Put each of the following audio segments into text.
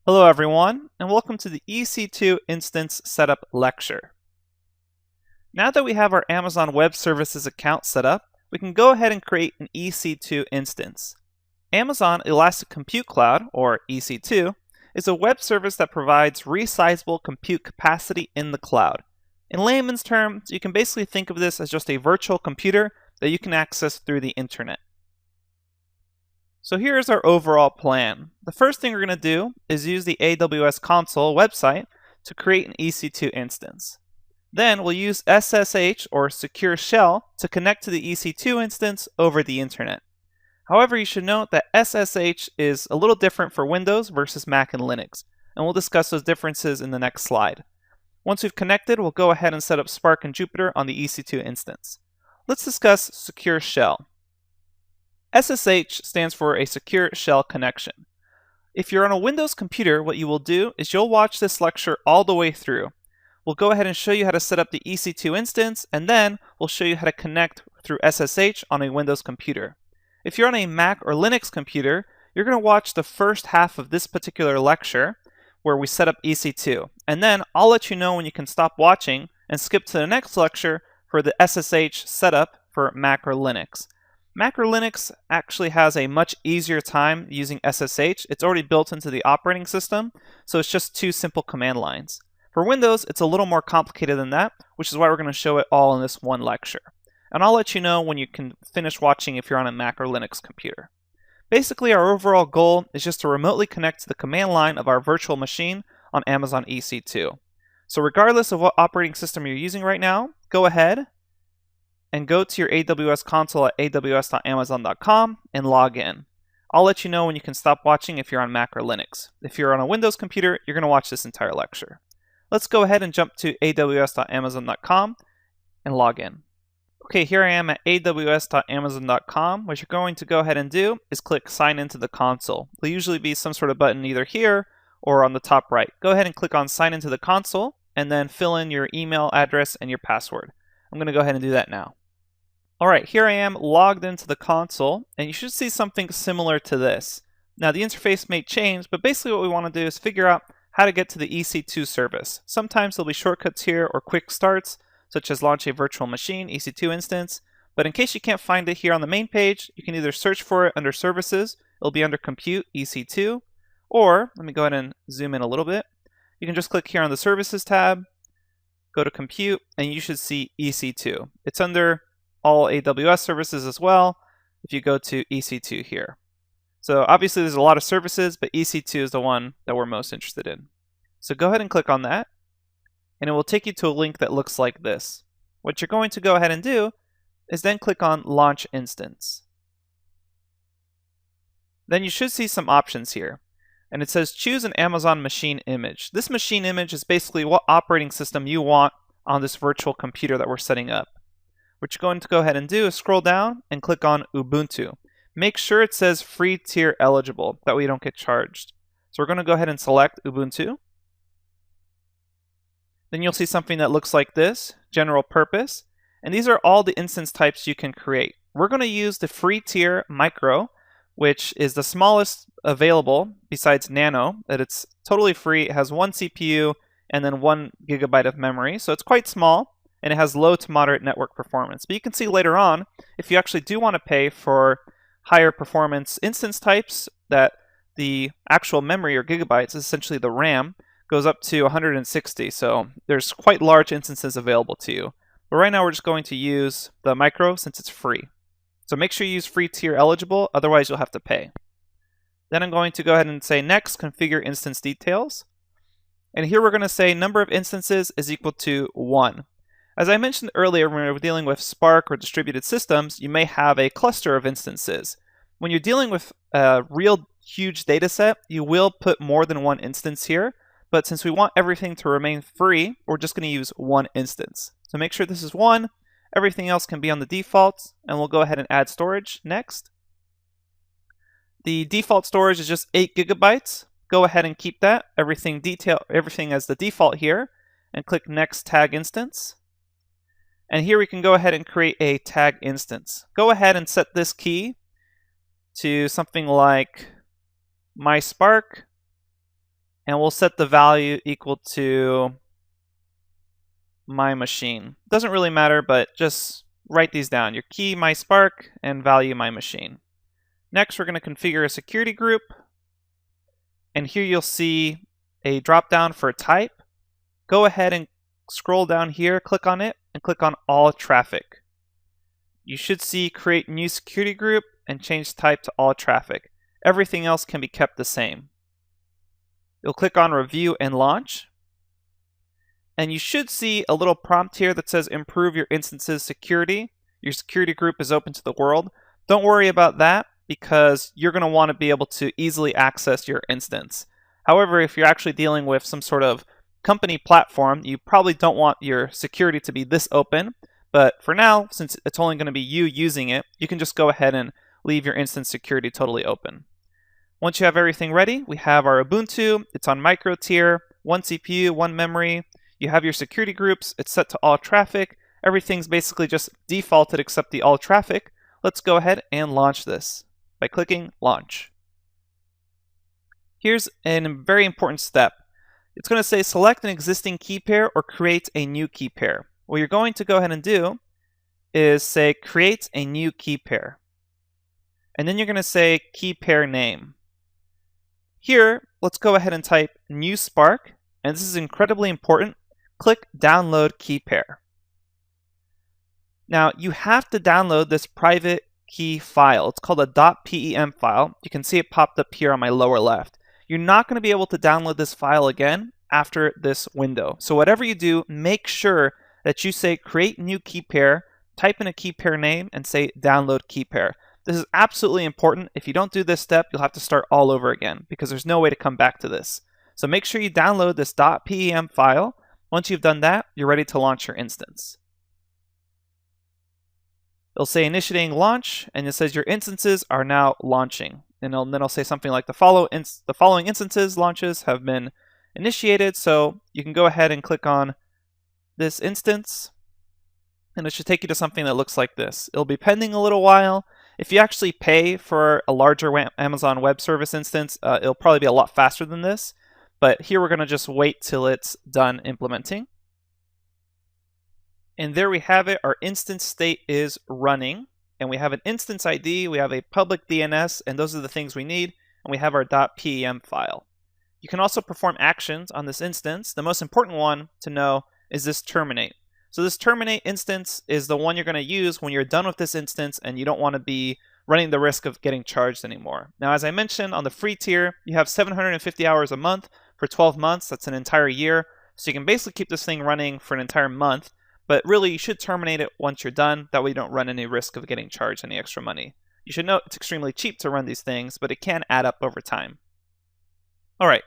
Hello everyone, and welcome to the EC2 Instance Setup lecture. Now that we have our Amazon Web Services account set up, we can go ahead and create an EC2 instance. Amazon Elastic Compute Cloud, or EC2, is a web service that provides resizable compute capacity in the cloud. In layman's terms, you can basically think of this as just a virtual computer that you can access through the internet. So here's our overall plan. The first thing we're going to do is use the AWS console website to create an EC2 instance. Then we'll use SSH, or Secure Shell, to connect to the EC2 instance over the internet. However, you should note that SSH is a little different for Windows versus Mac and Linux, and we'll discuss those differences in the next slide. Once we've connected, we'll go ahead and set up Spark and Jupyter on the EC2 instance. Let's discuss Secure Shell. SSH stands for a Secure Shell Connection. If you're on a Windows computer, what you will do is you'll watch this lecture all the way through. We'll go ahead and show you how to set up the EC2 instance, and then we'll show you how to connect through SSH on a Windows computer. If you're on a Mac or Linux computer, you're going to watch the first half of this particular lecture where we set up EC2, and then I'll let you know when you can stop watching and skip to the next lecture for the SSH setup for Mac or Linux. Mac or Linux actually has a much easier time using SSH. It's already built into the operating system, so it's just two simple command lines. For Windows, it's a little more complicated than that, which is why we're going to show it all in this one lecture. And I'll let you know when you can finish watching if you're on a Mac or Linux computer. Basically, our overall goal is just to remotely connect to the command line of our virtual machine on Amazon EC2. So regardless of what operating system you're using right now, go ahead and go to your AWS console at aws.amazon.com and log in. I'll let you know when you can stop watching if you're on Mac or Linux. If you're on a Windows computer, you're going to watch this entire lecture. Let's go ahead and jump to aws.amazon.com and log in. Okay, here I am at aws.amazon.com. What you're going to go ahead and do is click Sign into the console. There'll usually be some sort of button either here or on the top right. Go ahead and click on Sign into the console and then fill in your email address and your password. I'm going to go ahead and do that now. Alright, here I am logged into the console, and you should see something similar to this. Now the interface may change, but basically what we want to do is figure out how to get to the EC2 service. Sometimes there'll be shortcuts here or quick starts, such as launch a virtual machine, EC2 instance, but in case you can't find it here on the main page, you can either search for it under Services, it'll be under Compute, EC2, or, let me go ahead and zoom in a little bit, you can just click here on the Services tab, go to Compute, and you should see EC2. It's under all AWS services as well if you go to EC2 here. So obviously there's a lot of services, but EC2 is the one that we're most interested in. So go ahead and click on that, and it will take you to a link that looks like this. What you're going to go ahead and do is then click on Launch Instance. Then you should see some options here, and it says choose an Amazon machine image. This machine image is basically what operating system you want on this virtual computer that we're setting up. What you're going to go ahead and do is scroll down and click on Ubuntu. Make sure it says free tier eligible, that way you don't get charged. So we're going to go ahead and select Ubuntu. Then you'll see something that looks like this, general purpose, and these are all the instance types you can create. We're going to use the free tier micro, which is the smallest available besides Nano, that it's totally free. It has one CPU and then 1 GB of memory, so it's quite small. And it has low to moderate network performance. But you can see later on, if you actually do want to pay for higher performance instance types, that the actual memory or gigabytes, essentially the RAM, goes up to 160. So there's quite large instances available to you. But right now we're just going to use the micro since it's free. So make sure you use free tier eligible, otherwise you'll have to pay. Then I'm going to go ahead and say next, configure instance details. And here we're going to say number of instances is equal to 1. As I mentioned earlier, when we're dealing with Spark or distributed systems, you may have a cluster of instances. When you're dealing with a real huge data set, you will put more than one instance here, but since we want everything to remain free, we're just going to use one instance. So make sure this is 1, everything else can be on the defaults, and we'll go ahead and add storage next. The default storage is just 8 GB. Go ahead and keep that, everything as the default here, and click Next Tag Instance. And here we can go ahead and create a tag instance. Go ahead and set this key to something like my Spark and we'll set the value equal to my machine. Doesn't really matter, but just write these down. Your key, my spark, and value, my machine. Next, we're going to configure a security group. And here you'll see a drop-down for type. Go ahead and scroll down here, click on it, and click on all traffic. You should see create new security group and change type to all traffic. Everything else can be kept the same. You'll click on review and launch. And you should see a little prompt here that says improve your instance's security. Your security group is open to the world. Don't worry about that because you're going to want to be able to easily access your instance. However, if you're actually dealing with some sort of company platform, you probably don't want your security to be this open. But for now, since it's only going to be you using it, you can just go ahead and leave your instance security totally open. Once you have everything ready, we have our Ubuntu. It's on micro tier, 1 CPU, 1 memory. You have your security groups. It's set to all traffic. Everything's basically just defaulted except the all traffic. Let's go ahead and launch this by clicking launch. Here's a very important step. It's going to say select an existing key pair or create a new key pair. What you're going to go ahead and do is say create a new key pair. And then you're going to say key pair name. Here, let's go ahead and type new Spark, and this is incredibly important. Click download key pair. Now, you have to download this private key file. It's called a .pem file. You can see it popped up here on my lower left. You're not going to be able to download this file again after this window. So whatever you do, make sure that you say create new key pair, type in a key pair name, and say download key pair. This is absolutely important. If you don't do this step, you'll have to start all over again because there's no way to come back to this. So make sure you download this .pem file. Once you've done that, you're ready to launch your instance. It'll say initiating launch, and it says your instances are now launching. And then it'll say something like the following instances launches have been initiated. So you can go ahead and click on this instance, and it should take you to something that looks like this. It'll be pending a little while. If you actually pay for a larger Amazon Web Service instance, it'll probably be a lot faster than this. But here we're going to just wait till it's done implementing. And there we have it. Our instance state is running. And we have an instance ID, we have a public DNS, and those are the things we need. And we have our .pem file. You can also perform actions on this instance. The most important one to know is this terminate. So this terminate instance is the one you're going to use when you're done with this instance and you don't want to be running the risk of getting charged anymore. Now, as I mentioned, on the free tier, you have 750 hours a month for 12 months. That's an entire year. So you can basically keep this thing running for an entire month. But really, you should terminate it once you're done. That way you don't run any risk of getting charged any extra money. You should note it's extremely cheap to run these things, but it can add up over time. All right,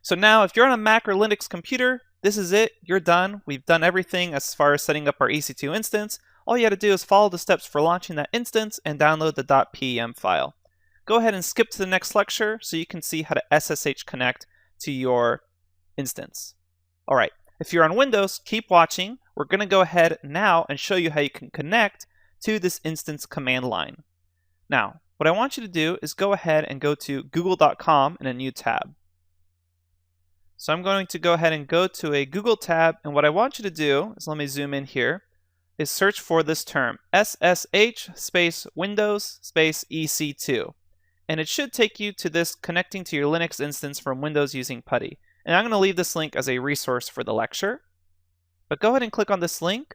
so now if you're on a Mac or Linux computer, this is it. You're done. We've done everything as far as setting up our EC2 instance. All you had to do is follow the steps for launching that instance and download the .pem file. Go ahead and skip to the next lecture so you can see how to SSH connect to your instance. All right. If you're on Windows, keep watching. We're going to go ahead now and show you how you can connect to this instance command line. Now, what I want you to do is go ahead and go to google.com in a new tab. So I'm going to go ahead and go to a Google tab, and what I want you to do is, let me zoom in here, is search for this term, SSH space Windows space EC2. And it should take you to this connecting to your Linux instance from Windows using PuTTY. And I'm going to leave this link as a resource for the lecture. But go ahead and click on this link.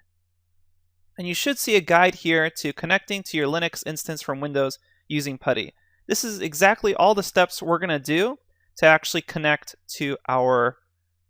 And you should see a guide here to connecting to your Linux instance from Windows using PuTTY. This is exactly all the steps we're going to do to actually connect to our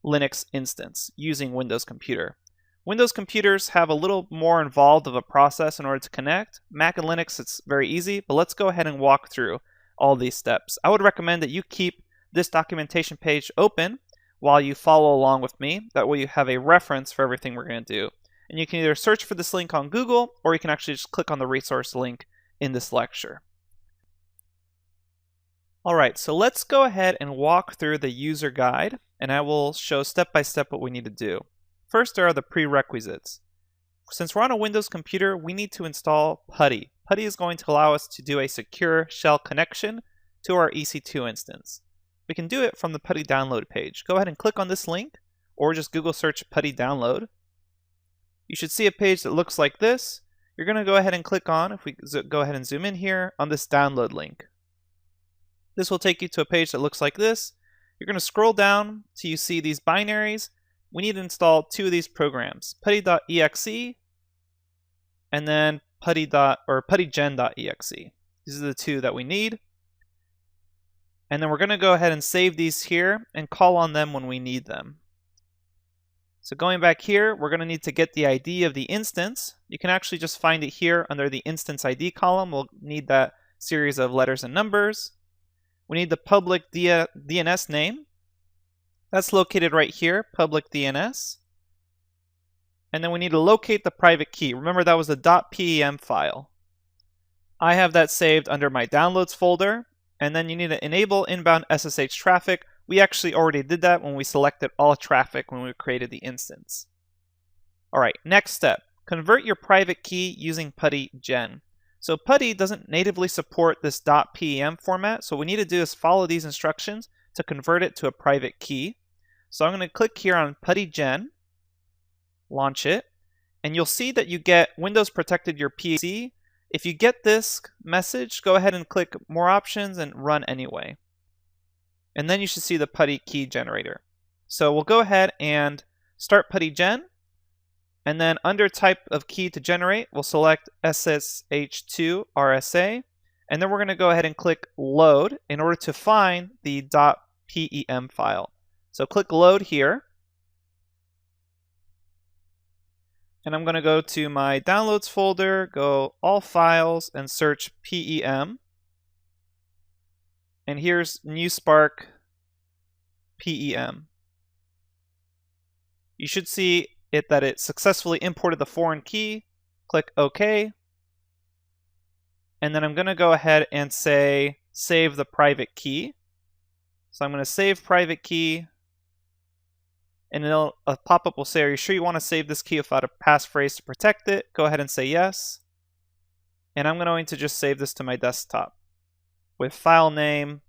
Linux instance using Windows Computer. Windows computers have a little more involved of a process in order to connect. Mac and Linux, it's very easy, but let's go ahead and walk through all these steps. I would recommend that you keep this documentation page open while you follow along with me. That way you have a reference for everything we're going to do. And you can either search for this link on Google, or you can actually just click on the resource link in this lecture. All right, so let's go ahead and walk through the user guide, and I will show step by step what we need to do. First, there are the prerequisites. Since we're on a Windows computer, we need to install PuTTY. PuTTY is going to allow us to do a secure shell connection to our EC2 instance. we can do it from the PuTTY download page. Go ahead and click on this link, or just Google search PuTTY download. You should see a page that looks like this. You're going to go ahead and click on, if we go ahead and zoom in here, on this download link. This will take you to a page that looks like this. You're going to scroll down till you see these binaries. We need to install two of these programs, putty.exe and then puttygen.exe. These are the two that we need. And then we're going to go ahead and save these here and call on them when we need them. So going back here, we're going to need to get the ID of the instance. You can actually just find it here under the instance ID column. We'll need that series of letters and numbers. We need the public DNS name. That's located right here, public DNS. And then we need to locate the private key. Remember, that was the .pem file. I have that saved under my downloads folder. And then you need to enable inbound SSH traffic. We actually already did that when we selected all traffic when we created the instance. All right, next step. Convert your private key using puttygen. So PuTTY doesn't natively support this .pem format, so what we need to do is follow these instructions to convert it to a private key. So I'm going to click here on puttygen, launch it, and you'll see that you get Windows protected your PC. If you get this message, go ahead and click more options and run anyway. And then you should see the PuTTY key generator. So we'll go ahead and start puttygen. And then under type of key to generate, we'll select SSH2 RSA. And then we're going to go ahead and click load in order to find the .pem file. So click load here. And I'm going to go to my downloads folder, go all files, and search PEM. And here's new Spark PEM. You should see that it successfully imported the foreign key. Click OK. And then I'm going to go ahead and say save the private key. So I'm going to save private key. And a pop-up will say, are you sure you want to save this key without a passphrase to protect it? Go ahead and say yes. And I'm going to just save this to my desktop with file name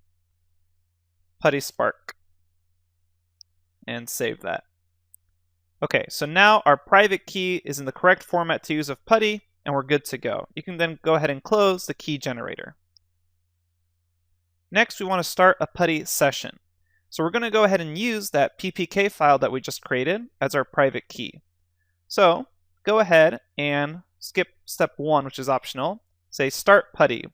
PuTTY Spark and save that. Okay, so now our private key is in the correct format to use of PuTTY, and we're good to go. You can then go ahead and close the key generator. Next, we want to start a PuTTY session. So we're going to go ahead and use that PPK file that we just created as our private key. So go ahead and skip step 1, which is optional. Say start PuTTY.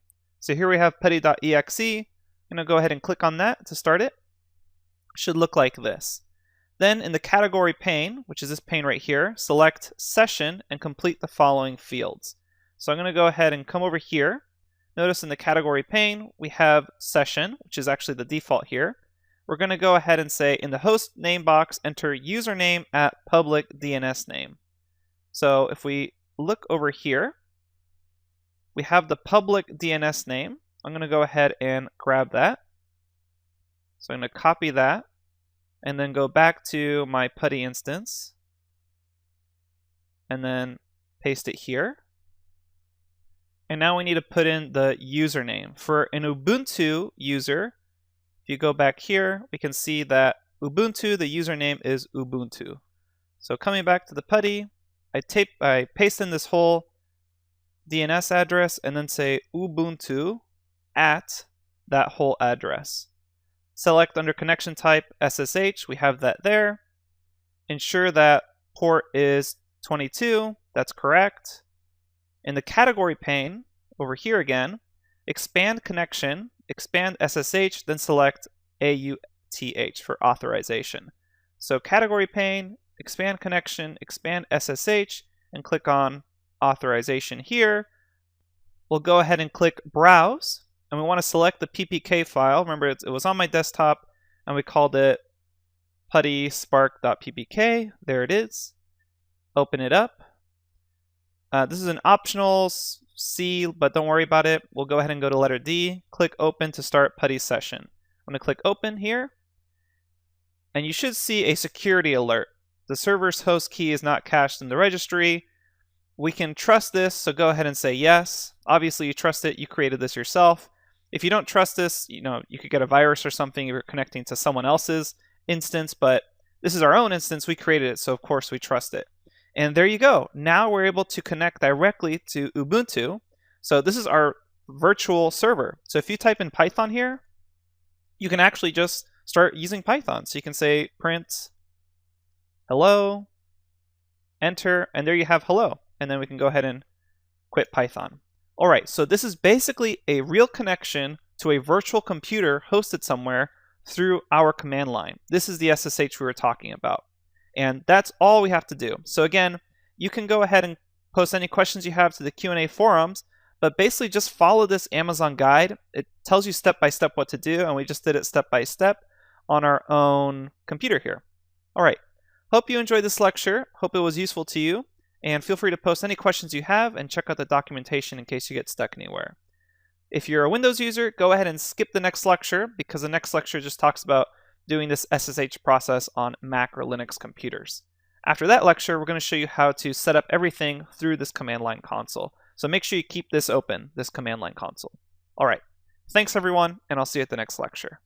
So here we have putty.exe. I'm going to go ahead and click on that to start it. It should look like this. Then in the category pane, which is this pane right here, select session and complete the following fields. So I'm going to go ahead and come over here. Notice in the category pane, we have session, which is actually the default here. We're going to go ahead and say in the host name box, enter username at public DNS name. So if we look over here, we have the public DNS name. I'm going to go ahead and grab that. So I'm going to copy that and then go back to my PuTTY instance and then paste it here. And now we need to put in the username. For an Ubuntu user, if you go back here, we can see that Ubuntu, the username is Ubuntu. So coming back to the PuTTY, I paste in this whole DNS address and then say Ubuntu at that whole address. Select under connection type SSH, we have that there. Ensure that port is 22, that's correct. In the category pane, over here again, expand connection, expand SSH, then select AUTH for authorization. So category pane, expand connection, expand SSH, and click on authorization here. We'll go ahead and click browse, and we want to select the PPK file. Remember, it was on my desktop, and we called it puttyspark.ppk. There it is. Open it up. This is an optional C, but don't worry about it. We'll go ahead and go to letter D. Click open to start PuTTY session. I'm going to click open here, and you should see a security alert. The server's host key is not cached in the registry. We can trust this, so go ahead and say yes. Obviously, you trust it. You created this yourself. If you don't trust this, you could get a virus or something if you're connecting to someone else's instance, but this is our own instance. We created it, so of course we trust it. And there you go. Now we're able to connect directly to Ubuntu. So this is our virtual server. So if you type in Python here, you can actually just start using Python. So you can say print hello, enter, and there you have hello. And then we can go ahead and quit Python. All right, so this is basically a real connection to a virtual computer hosted somewhere through our command line. This is the SSH we were talking about. And that's all we have to do. So again, you can go ahead and post any questions you have to the Q&A forums, but basically just follow this Amazon guide. It tells you step by step what to do, and we just did it step by step on our own computer here. All right, hope you enjoyed this lecture. Hope it was useful to you. And feel free to post any questions you have and check out the documentation in case you get stuck anywhere. If you're a Windows user, go ahead and skip the next lecture because the next lecture just talks about doing this SSH process on Mac or Linux computers. After that lecture, we're going to show you how to set up everything through this command line console. So make sure you keep this open, this command line console. All right, thanks everyone, and I'll see you at the next lecture.